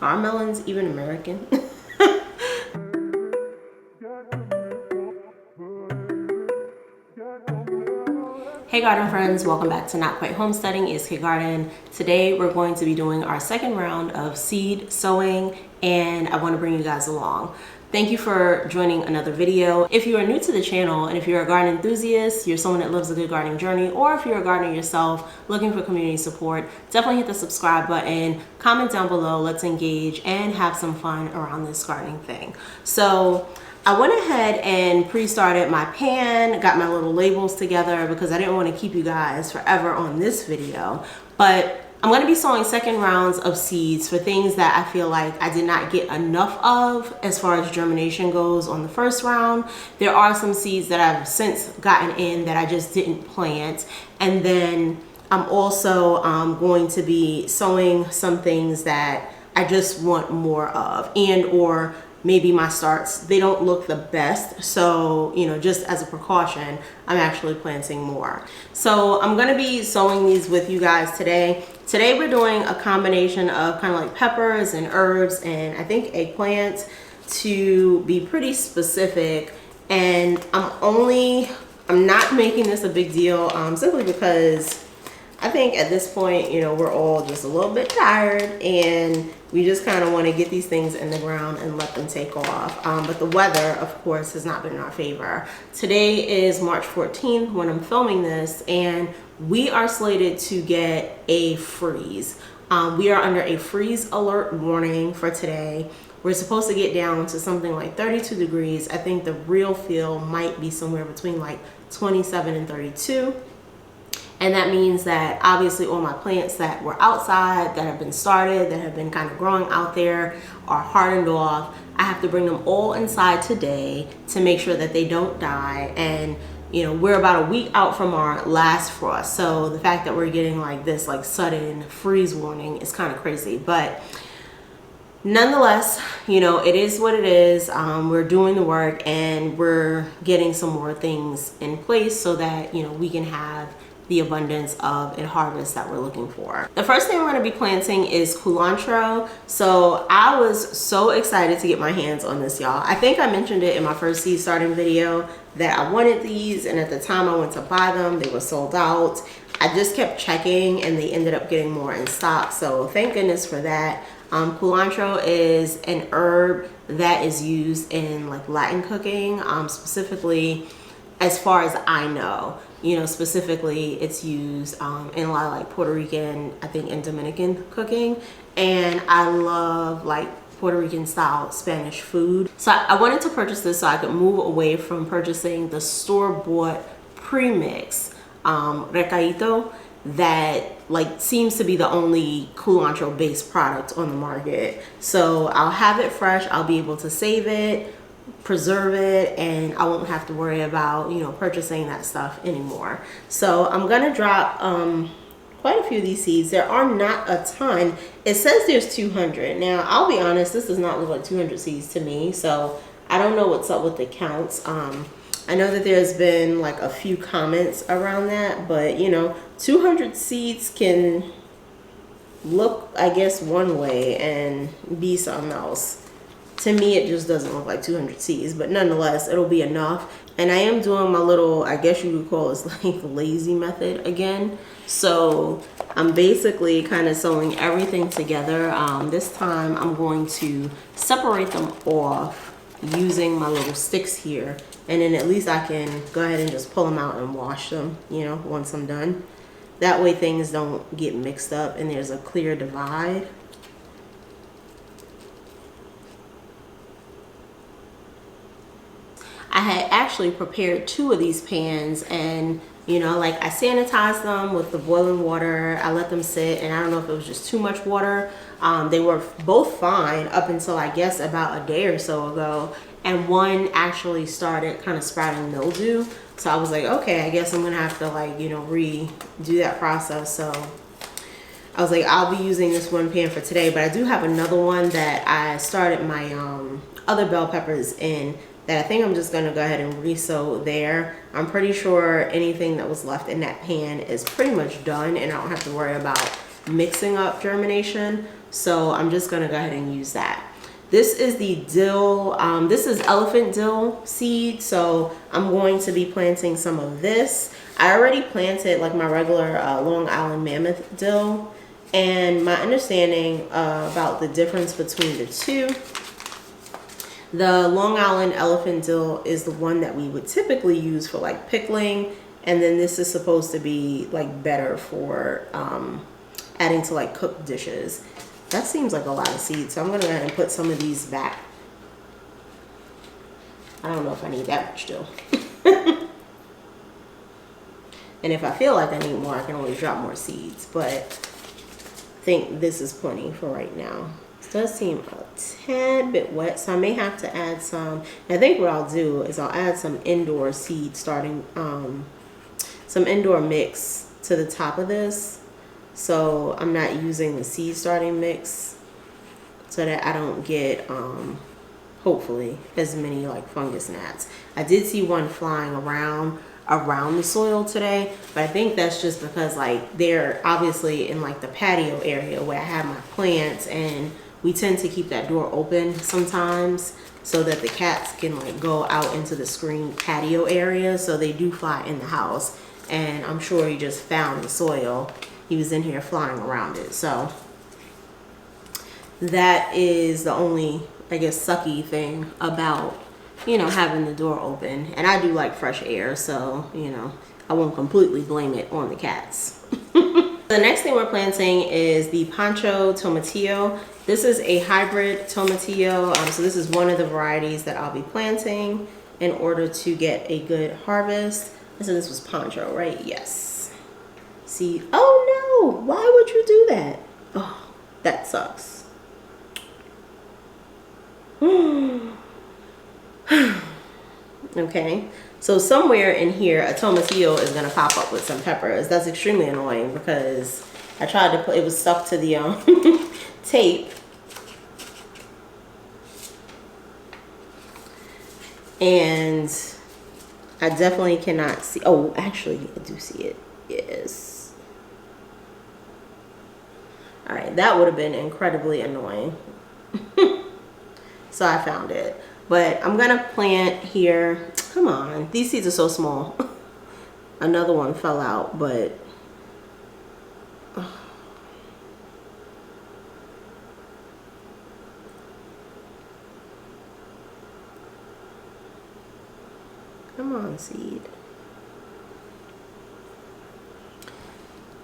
Are melons even American? Hey garden friends, welcome back to Not Quite Homesteading. It's Kid Garden. Today we're going to be doing our second round of seed sowing, and I want to bring you guys along. Thank you for joining another video. If you are new to the channel and if you're a garden enthusiast, you're someone that loves a good gardening journey, or if you're a gardener yourself looking for community support, definitely hit the subscribe button, comment down below, let's engage and have some fun around this gardening thing. So I went ahead and pre-started my pan, got my little labels together because I didn't want to keep you guys forever on this video, but I'm going to be sowing second rounds of seeds for things that I feel like I did not get enough of as far as germination goes on the first round. There are some seeds that I've since gotten in that I just didn't plant. And then I'm also going to be sowing some things that I just want more of, and or maybe my starts, they don't look the best. So, you know, just as a precaution, I'm actually planting more. So I'm going to be sowing these with you guys today. Today we're doing a combination of kind of like peppers and herbs and I think eggplant, to be pretty specific. And I'm not making this a big deal simply because I think at this point, you know, we're all just a little bit tired and we just kind of want to get these things in the ground and let them take off. But the weather, of course, has not been in our favor. Today is March 14th when I'm filming this, and we are slated to get a freeze. We are under a freeze alert warning for today. We're supposed to get down to something like 32 degrees. I think the real feel might be somewhere between like 27 and 32. And that means that obviously all my plants that were outside, that have been started, that have been kind of growing out there, are hardened off. I have to bring them all inside today to make sure that they don't die. And you know, we're about a week out from our last frost. So the fact that we're getting like this like sudden freeze warning is kind of crazy. But nonetheless, you know, it is what it is. We're doing the work and we're getting some more things in place so that, you know, we can have the abundance of a harvest that we're looking for. The first thing we're going to be planting is culantro. So I was so excited to get my hands on this, y'all. I think I mentioned it in my first seed starting video that I wanted these, and at the time I went to buy them, they were sold out. I just kept checking and they ended up getting more in stock, so thank goodness for that. Culantro is an herb that is used in like Latin cooking, specifically as far as I know. You know, specifically it's used in a lot of like Puerto Rican, I think, and Dominican cooking. And I love like Puerto Rican style Spanish food. So I wanted to purchase this so I could move away from purchasing the store-bought premix recaito that like seems to be the only culantro based product on the market. So I'll have it fresh, I'll be able to save it, preserve it, and I won't have to worry about, you know, purchasing that stuff anymore. So I'm gonna drop quite a few of these seeds. There are not a ton. It says there's 200. Now I'll be honest, this does not look like 200 seeds to me, so I don't know what's up with the counts. I know that there's been like a few comments around that, but you know, 200 seeds can look, I guess, one way and be something else. To me, it just doesn't look like 200 seeds, but nonetheless, it'll be enough. And I am doing my little, I guess you could call it like lazy method again. So I'm basically kind of sewing everything together. This time I'm going to separate them off using my little sticks here. And then at least I can go ahead and just pull them out and wash them, you know, once I'm done. That way things don't get mixed up and there's a clear divide. I had actually prepared 2 of these pans, and you know, like I sanitized them with the boiling water. I let them sit, and I don't know if it was just too much water. They were both fine up until I guess about a day or so ago, and one actually started kind of sprouting mildew. So I was like, okay, I guess I'm gonna have to like, you know, redo that process. So I was like, I'll be using this one pan for today, but I do have another one that I started my other bell peppers in that I think I'm just gonna go ahead and re-sow there. I'm pretty sure anything that was left in that pan is pretty much done and I don't have to worry about mixing up germination. So I'm just gonna go ahead and use that. This is the dill, this is elephant dill seed. So I'm going to be planting some of this. I already planted like my regular Long Island mammoth dill. And my understanding about the difference between the two, the Long Island elephant dill is the one that we would typically use for like pickling. And then this is supposed to be like better for adding to like cooked dishes. That seems like a lot of seeds, so I'm gonna go ahead and put some of these back. I don't know if I need that much dill. And if I feel like I need more, I can always drop more seeds, but I think this is plenty for right now. This does seem a tad bit wet, so I may have to add some. I think what I'll do is I'll add some indoor seed starting, some indoor mix to the top of this. So I'm not using the seed starting mix so that I don't get, hopefully, as many like fungus gnats. I did see one flying around the soil today, but I think that's just because like they're obviously in like the patio area where I have my plants, and we tend to keep that door open sometimes so that the cats can like go out into the screened patio area. So they do fly in the house, and I'm sure he just found the soil. He was in here flying around it. So that is the only, I guess, sucky thing about, you know, having the door open. And I do like fresh air, so, you know, I won't completely blame it on the cats. The next thing we're planting is the Pancho Tomatillo. This is a hybrid tomatillo. So this is one of the varieties that I'll be planting in order to get a good harvest. So this was Pancho, right? Yes. See, oh no, why would you do that? Oh, that sucks. Okay, so somewhere in here, a tomatillo is gonna pop up with some peppers. That's extremely annoying because I tried to put, it was stuck to the tape. And I definitely cannot see, oh, actually, I do see it, yes. All right, that would have been incredibly annoying. So I found it. But I'm gonna plant here. Come on, these seeds are so small. Another one fell out, but come on, seed.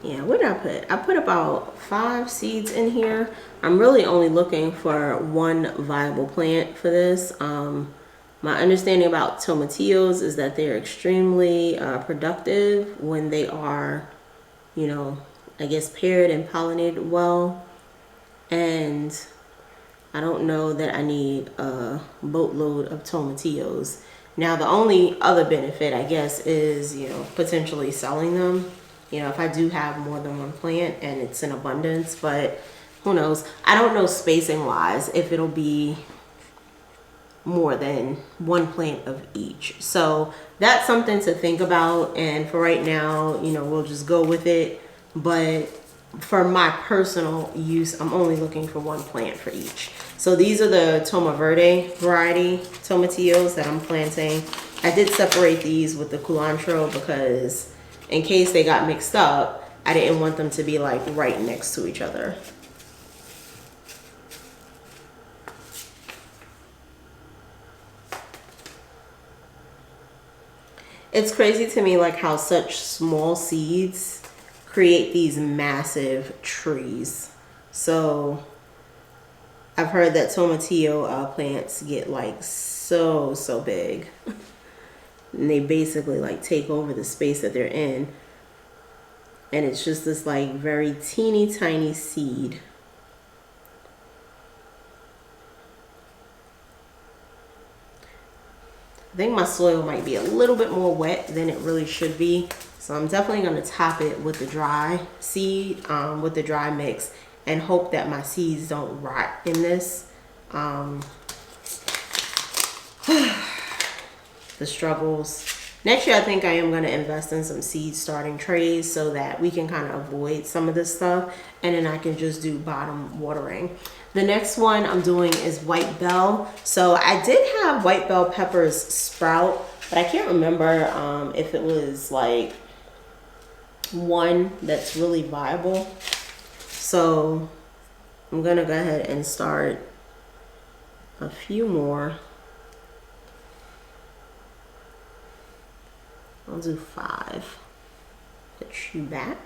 Yeah, what did I put? I put about 5 seeds in here. I'm really only looking for one viable plant for this. My understanding about tomatillos is that they're extremely productive when they are, you know, I guess paired and pollinated well. And I don't know that I need a boatload of tomatillos. Now, the only other benefit, I guess, is, you know, potentially selling them. You know, if I do have more than one plant and it's in abundance, but who knows? I don't know spacing wise if it'll be more than one plant of each. So that's something to think about. And for right now, you know, we'll just go with it. But for my personal use, I'm only looking for one plant for each. So these are the Toma Verde variety tomatillos that I'm planting. I did separate these with the culantro because in case they got mixed up, I didn't want them to be like right next to each other. It's crazy to me like how such small seeds create these massive trees. So I've heard that tomatillo plants get like so big. And they basically like take over the space that they're in. And it's just this like very teeny tiny seed. I think my soil might be a little bit more wet than it really should be. So I'm definitely going to top it with the dry seed, with the dry mix, and hope that my seeds don't rot in this. The struggles Next year, I think I am going to invest in some seed starting trays so that we can kind of avoid some of this stuff, and then I can just do bottom watering. The next one I'm doing is white bell. So I did have white bell peppers sprout, but I can't remember if it was like one that's really viable. So I'm going to go ahead and start a few more. I'll do 5. Put you back.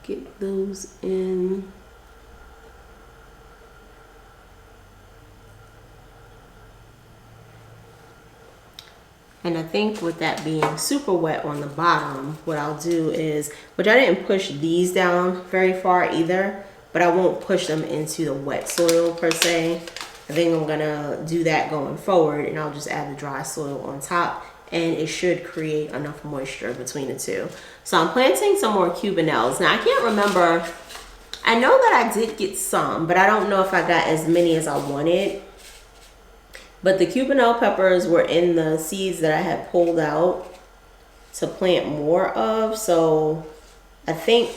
Get those in. And I think with that being super wet on the bottom, what I'll do is, which I didn't push these down very far either, but I won't push them into the wet soil per se. I think I'm gonna do that going forward, and I'll just add the dry soil on top, and it should create enough moisture between the two. So I'm planting some more cubanelles. Now I can't remember, I know that I did get some, but I don't know if I got as many as I wanted. But the cubanelle peppers were in the seeds that I had pulled out to plant more of. So I think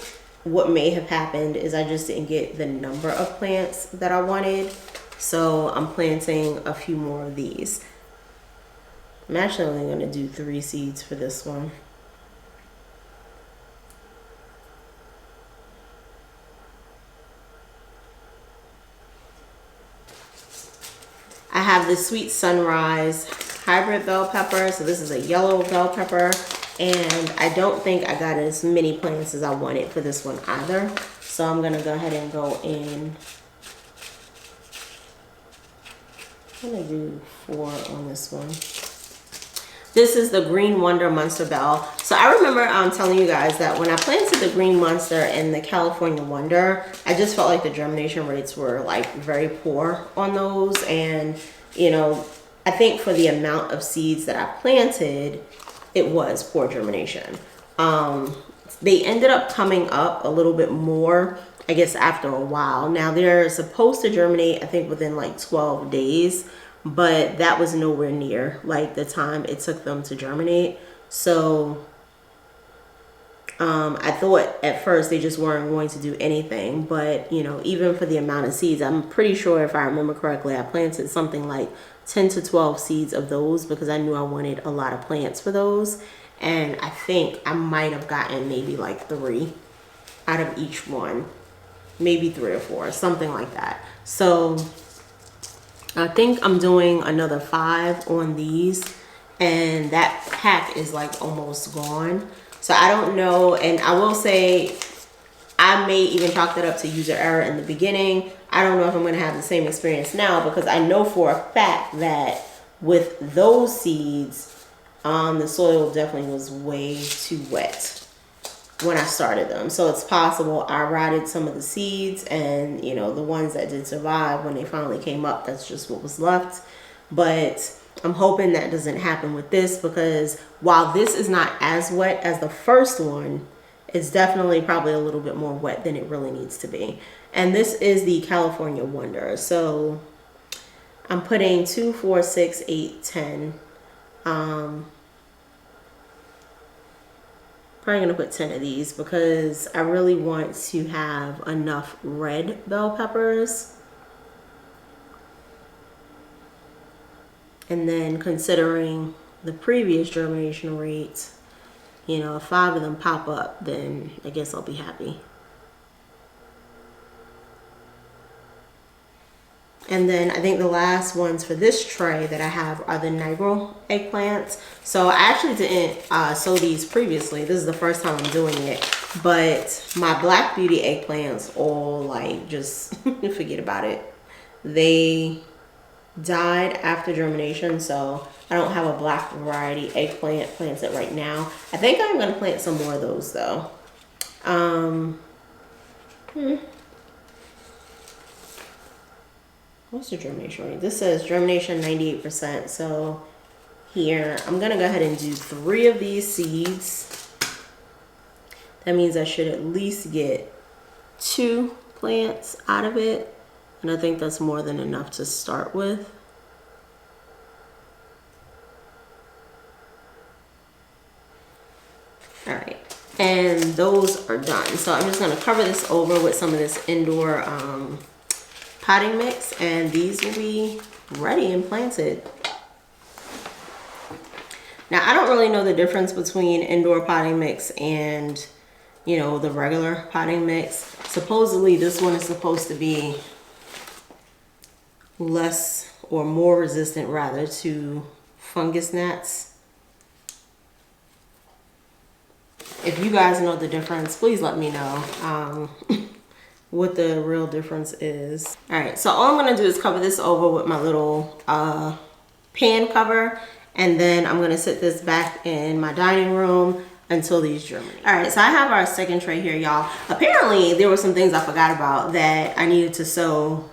what may have happened is I just didn't get the number of plants that I wanted. So I'm planting a few more of these. I'm actually only going to do 3 seeds for this one. I have the Sweet Sunrise hybrid bell pepper. So this is a yellow bell pepper. And I don't think I got as many plants as I wanted for this one either. So I'm going to go ahead and go in. I'm going to do 4 on this one. This is the Green Wonder Monster Bell. So I remember telling you guys that when I planted the Green Monster and the California Wonder, I just felt like the germination rates were like very poor on those. And, you know, I think for the amount of seeds that I planted, it was poor germination. They ended up coming up a little bit more, I guess, after a while. Now they're supposed to germinate, I think, within like 12 days, but that was nowhere near like the time it took them to germinate. So I thought at first they just weren't going to do anything, but you know, even for the amount of seeds, I'm pretty sure if I remember correctly, I planted something like 10 to 12 seeds of those because I knew I wanted a lot of plants for those. And I think I might have gotten maybe like 3 out of each one, maybe 3 or 4, something like that. So I think I'm doing another 5 on these, and that pack is like almost gone. So I don't know, and I will say I may even chalk that up to user error in the beginning. I don't know if I'm going to have the same experience now, because I know for a fact that with those seeds, the soil definitely was way too wet when I started them. So it's possible I rotted some of the seeds, and you know, the ones that did survive, when they finally came up, that's just what was left. But I'm hoping that doesn't happen with this, because while this is not as wet as the first one, it's definitely probably a little bit more wet than it really needs to be. And this is the California Wonder. So I'm putting 2, 4, 6, 8, 10. Probably gonna put 10 of these because I really want to have enough red bell peppers. And then considering the previous germination rates, you know, if 5 of them pop up, then I guess I'll be happy. And then I think the last ones for this tray that I have are the Nigel eggplants. So I actually didn't sow these previously. This is the first time I'm doing it. But my Black Beauty eggplants all like just forget about it. They died after germination, so I don't have a black variety eggplant planted right now. I think I'm going to plant some more of those though. What's the germination rate? This says germination 98%. So here, I'm going to go ahead and do 3 of these seeds. That means I should at least get 2 plants out of it. And I think that's more than enough to start with. All right, and those are done. So I'm just gonna cover this over with some of this indoor potting mix, and these will be ready and planted. Now, I don't really know the difference between indoor potting mix and, you know, the regular potting mix. Supposedly this one is supposed to be less or more resistant rather to fungus gnats. If you guys know the difference, please let me know what the real difference is. All right, so all I'm gonna do is cover this over with my little pan cover, and then I'm gonna sit this back in my dining room until these germinate. All right, so I have our second tray here, y'all. Apparently there were some things I forgot about that I needed to sow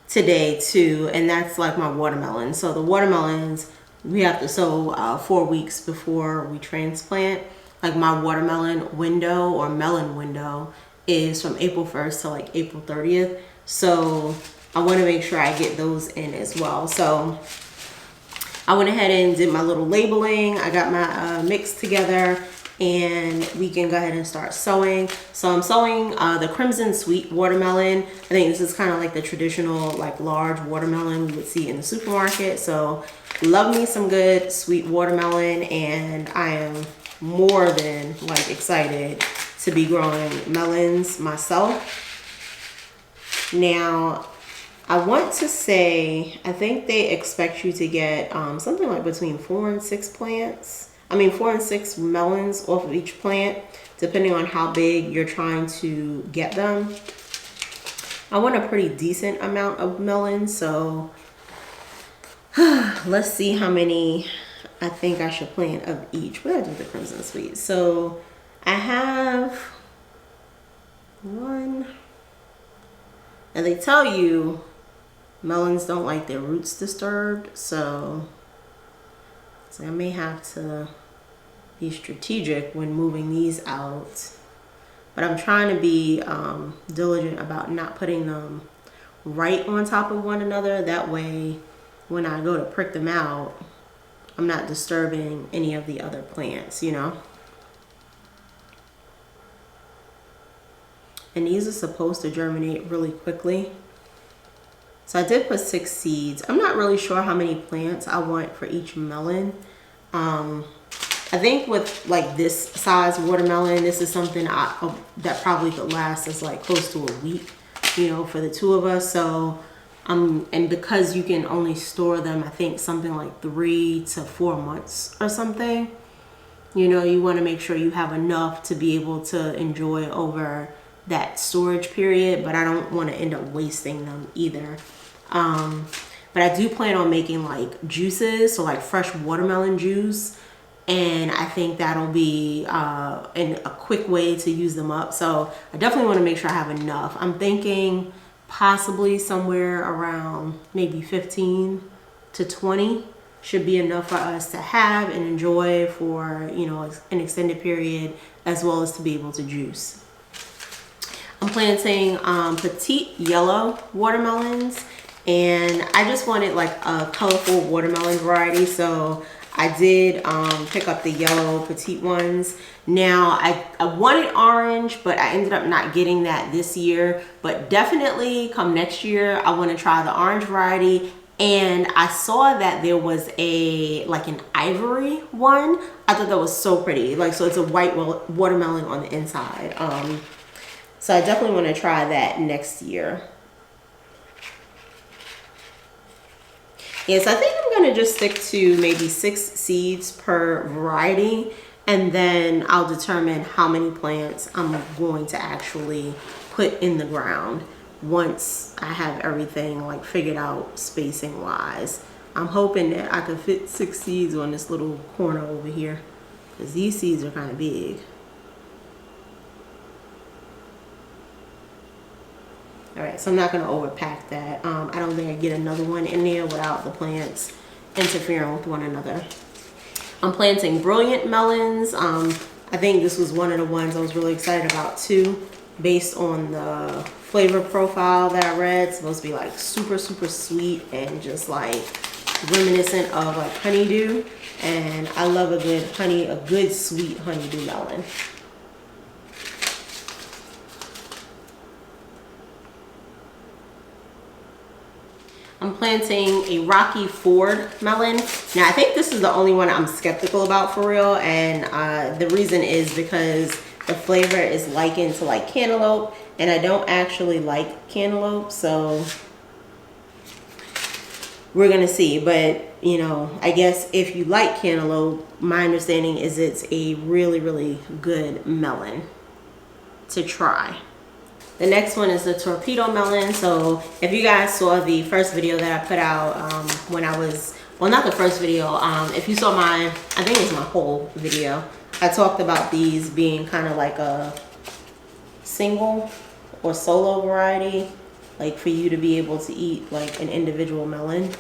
today too, and that's like my watermelon. So the watermelons, we have to sow 4 weeks before we transplant. Like my watermelon window or melon window is from April 1st to like April 30th. So I want to make sure I get those in as well. So I went ahead and did my little labeling. I got my mix together, and we can go ahead and start sowing. So I'm sowing the Crimson Sweet watermelon. I think this is kind of like the traditional like large watermelon we would see in the supermarket. So love me some good sweet watermelon, and I am more than like excited to be growing melons myself. Now, I want to say, I think they expect you to get something like between 4 and 6 plants. I mean, 4 and 6 melons off of each plant, depending on how big you're trying to get them. I want a pretty decent amount of melons, so let's see how many I think I should plant of each. What did I do with the Crimson Sweet? So I have 1, and they tell you melons don't like their roots disturbed, so I may have to be strategic when moving these out. But I'm trying to be diligent about not putting them right on top of one another. That way, when I go to prick them out, I'm not disturbing any of the other plants, you know? And these are supposed to germinate really quickly. So I did put 6 seeds. I'm not really sure how many plants I want for each melon. I think with like this size watermelon, this is something that probably could last us like close to a week, you know, for the 2 of us. So and because you can only store them, I think something like 3 to 4 months or something, you know, you want to make sure you have enough to be able to enjoy over that storage period, but I don't want to end up wasting them either. But I do plan on making like juices, so like fresh watermelon juice, and I think that'll be a quick way to use them up. So I definitely want to make sure I have enough. I'm thinking possibly somewhere around maybe 15 to 20 should be enough for us to have and enjoy for, you know, an extended period, as well as to be able to juice. I'm planting petite yellow watermelons, and I just wanted like a colorful watermelon variety, so I did pick up the yellow petite ones. Now I wanted orange, but I ended up not getting that this year, but definitely come next year I want to try the orange variety. And I saw that there was like an ivory one. I thought that was so pretty, like, so it's a white watermelon on the inside. So I definitely want to try that next year. Yes, I think I'm going to just stick to maybe 6 seeds per variety, and then I'll determine how many plants I'm going to actually put in the ground once I have everything like figured out spacing wise. I'm hoping that I can fit 6 seeds on this little corner over here, because these seeds are kind of big. All right, so I'm not going to overpack that. I don't think I get another one in there without the plants interfering with one another. I'm planting brilliant melons. I think this was one of the ones I was really excited about too. based on the flavor profile that I read. It's supposed to be like super sweet and just like reminiscent of like honeydew. And I love a good sweet honeydew melon. I'm planting a Rocky Ford melon. Now I think this is the only one I'm skeptical about for real, and the reason is because the flavor is likened to like cantaloupe, and I don't actually like cantaloupe, so we're gonna see. But you know, I guess if you like cantaloupe, my understanding is it's a really good melon to try. The next one is the torpedo melon. So if you guys saw the first video that I put out when I was, well, not the first video, if you saw I think it was my whole video, I talked about these being kind of like a single or solo variety, like for you to be able to eat like an individual melon.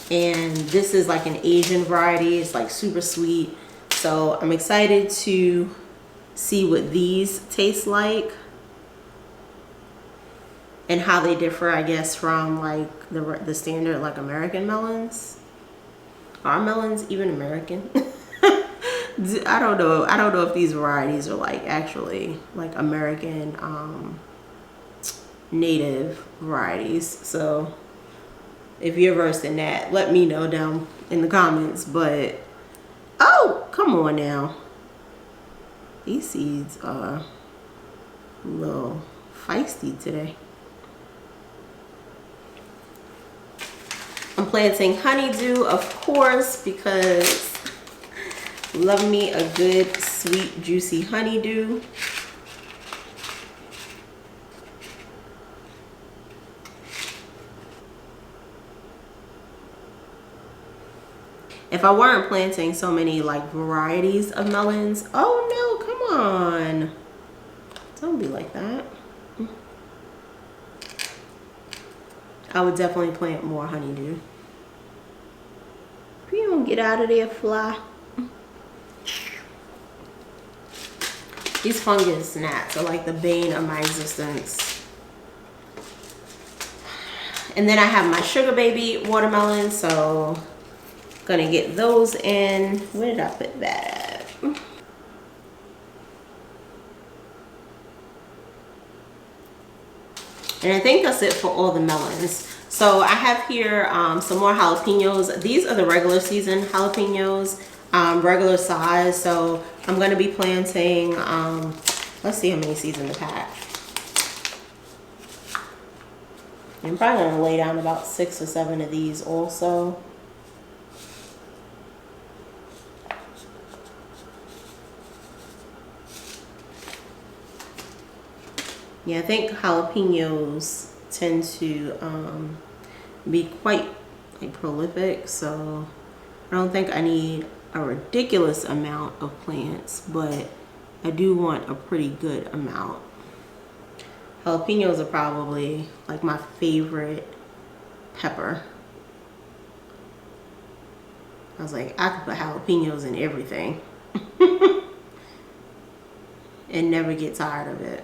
And this is like an Asian variety. It's like super sweet. So I'm excited to see what these taste like and how they differ, I guess, from like the standard like American melons. Are melons even American? I don't know. I don't know if these varieties are like actually like American native varieties. So if you're versed in that, let me know down in the comments. But oh, come on now. These seeds are a little feisty today. I'm planting honeydew, of course, because love me a good, sweet, juicy honeydew. If I weren't planting so many like varieties of melons, oh no, come on. Don't be like that. I would definitely plant more honeydew. If you don't get out of there, fly. These fungus gnats are like the bane of my existence. And then I have my sugar baby watermelon, so gonna get those in. Where did I put that at? And I think that's it for all the melons. So I have here some more jalapenos. These are the regular season jalapenos, regular size. So I'm gonna be planting, let's see how many seeds in the pack. I'm probably gonna lay down about 6 or 7 of these also. Yeah, I think jalapenos tend to be quite like prolific, so I don't think I need a ridiculous amount of plants, but I do want a pretty good amount. Jalapenos are probably like my favorite pepper. I was like, I could put jalapenos in everything and never get tired of it.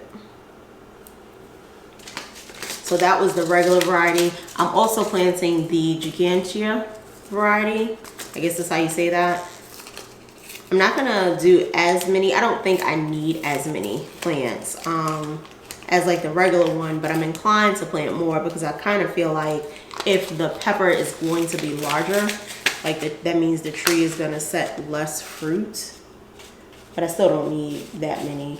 So that was the regular variety. I'm also planting the Gigantia variety. I guess that's how you say that. I'm not gonna do as many. I don't think I need as many plants as like the regular one, but I'm inclined to plant more because I kind of feel like if the pepper is going to be larger, like that means the tree is gonna set less fruit. But I still don't need that many.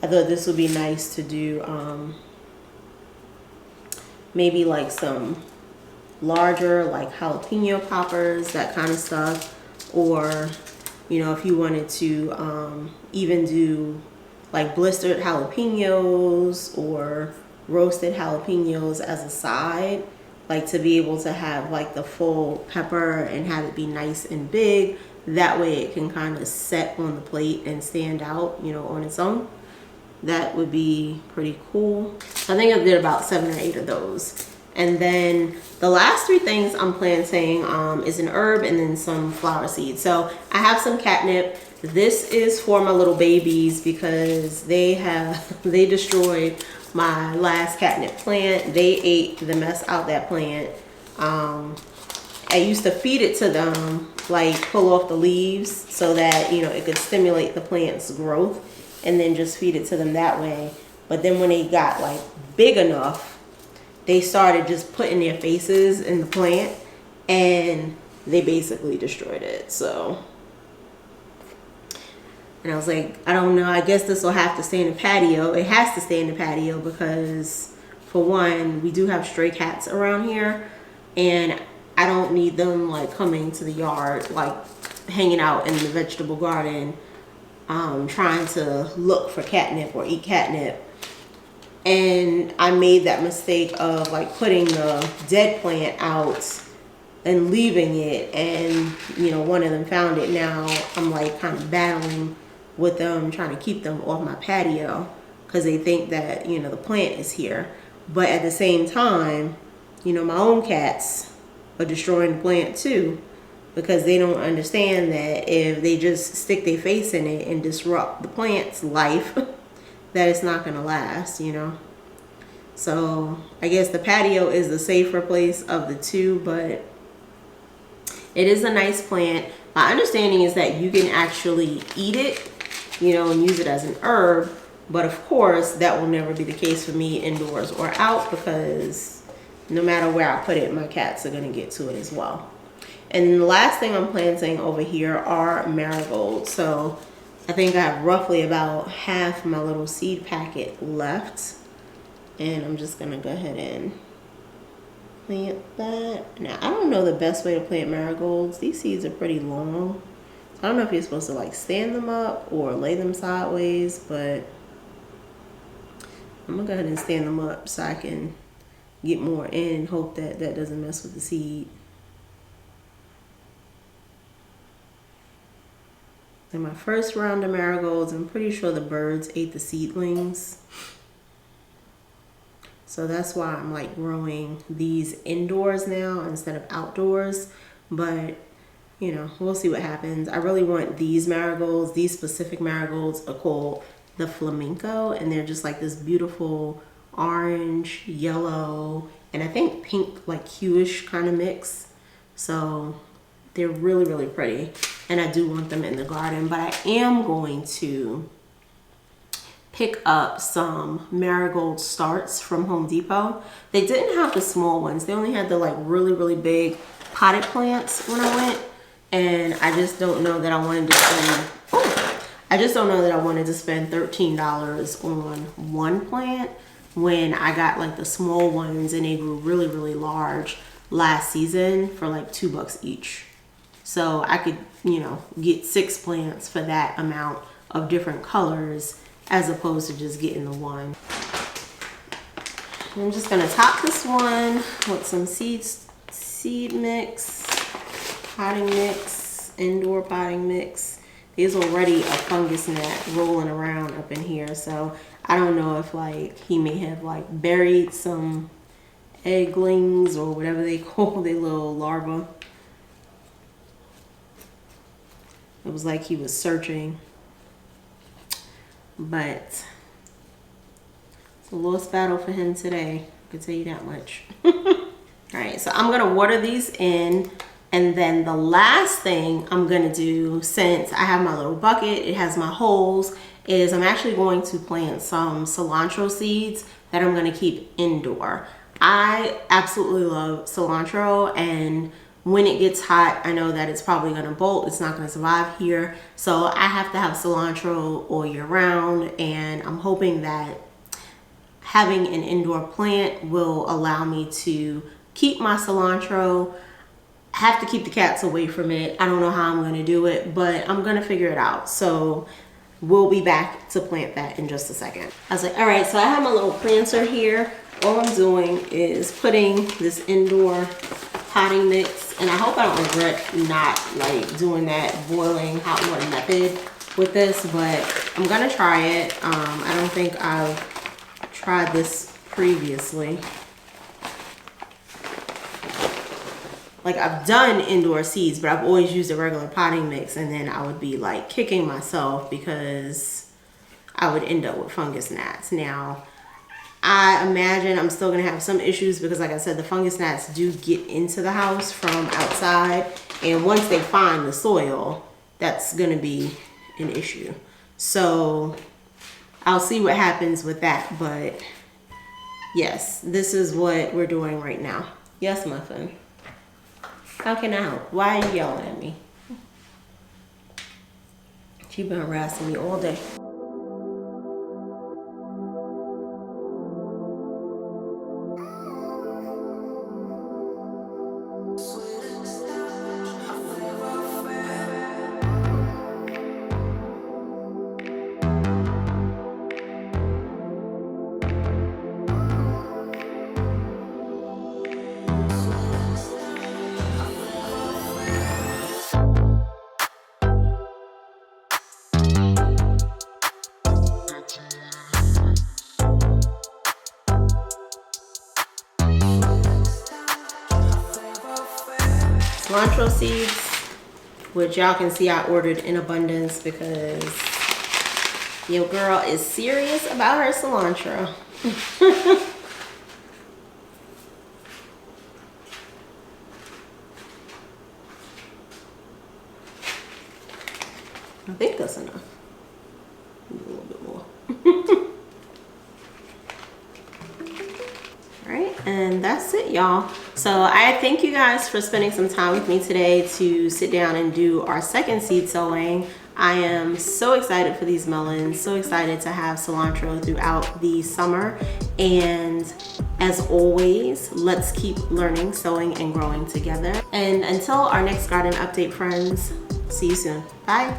I thought this would be nice to do maybe like some larger like jalapeno poppers, that kind of stuff. Or, you know, if you wanted to even do like blistered jalapenos or roasted jalapenos as a side, like to be able to have like the full pepper and have it be nice and big. That way it can kind of set on the plate and stand out, you know, on its own. That would be pretty cool. I think I did about 7 or 8 of those. And then the last 3 things I'm planting is an herb and then some flower seeds. So I have some catnip. This is for my little babies because they destroyed my last catnip plant. They ate the mess out that plant. I used to feed it to them, like pull off the leaves so that, you know, it could stimulate the plant's growth, and then just feed it to them that way. But then when they got like big enough, they started just putting their faces in the plant, and they basically destroyed it. So, and I was like, I don't know, I guess this will have to stay in the patio. It has to stay in the patio because, for one, we do have stray cats around here, and I don't need them like coming to the yard, like hanging out in the vegetable garden, trying to look for catnip or eat catnip. And I made that mistake of like putting the dead plant out and leaving it, and you know, one of them found it. Now I'm like kind of battling with them, trying to keep them off my patio because they think that, you know, the plant is here. But at the same time, you know, my own cats are destroying the plant too, because they don't understand that if they just stick their face in it and disrupt the plant's life, that it's not gonna last, you know. So I guess the patio is the safer place of the two, but it is a nice plant. My understanding is that you can actually eat it, you know, and use it as an herb. But of course, that will never be the case for me indoors or out, because no matter where I put it, my cats are gonna get to it as well. And the last thing I'm planting over here are marigolds. So I think I have roughly about half my little seed packet left. And I'm just gonna go ahead and plant that. Now, I don't know the best way to plant marigolds. These seeds are pretty long. I don't know if you're supposed to like stand them up or lay them sideways, but I'm gonna go ahead and stand them up so I can get more in and hope that that doesn't mess with the seed. And my first round of marigolds, I'm pretty sure the birds ate the seedlings. So that's why I'm like growing these indoors now instead of outdoors. But, you know, we'll see what happens. I really want these marigolds. These specific marigolds are called the flamenco, and they're just like this beautiful orange, yellow, and I think pink, like hueish kind of mix. So they're really, really pretty. And I do want them in the garden, but I am going to pick up some marigold starts from Home Depot. They didn't have the small ones. They only had the like really, really big potted plants when I went. And I just don't know that I wanted to spend, $13 on one plant when I got like the small ones and they grew really, really large last season for like $2 each. So I could, you know, get 6 plants for that amount of different colors as opposed to just getting the one. I'm just gonna top this one with some seed mix, potting mix, indoor potting mix. There's already a fungus gnat rolling around up in here, so I don't know if like he may have like buried some egglings or whatever they call their little larvae. It was like he was searching, but it's a lost battle for him today, I can tell you that much. All right, so I'm gonna water these in, and then the last thing I'm gonna do, since I have my little bucket, it has my holes, is I'm actually going to plant some cilantro seeds that I'm gonna keep indoor. I absolutely love cilantro, and when it gets hot, I know that it's probably gonna bolt. It's not gonna survive here. So I have to have cilantro all year round, and I'm hoping that having an indoor plant will allow me to keep my cilantro. I have to keep the cats away from it. I don't know how I'm gonna do it, but I'm gonna figure it out. So we'll be back to plant that in just a second. I was like, all right, so I have my little planter here. All I'm doing is putting this indoor potting mix, and I hope I don't regret not like doing that boiling hot water method with this, but I'm gonna try it. I don't think I've tried this previously. like I've done indoor seeds, but I've always used a regular potting mix, and then I would be like kicking myself because I would end up with fungus gnats. Now, I imagine I'm still gonna have some issues because like I said, the fungus gnats do get into the house from outside, and once they find the soil, that's gonna be an issue. So I'll see what happens with that, but yes, this is what we're doing right now. Yes, Muffin. How can I help? Why are you yelling at me? She's been harassing me all day. Cilantro seeds, which y'all can see I ordered in abundance because your girl is serious about her cilantro. I think that's enough. A little bit more. Right, and that's it, y'all. So I thank you guys for spending some time with me today to sit down and do our second seed sowing. I am so excited for these melons, so excited to have cilantro throughout the summer. And as always, let's keep learning, sowing, and growing together. And until our next garden update, friends, see you soon. Bye.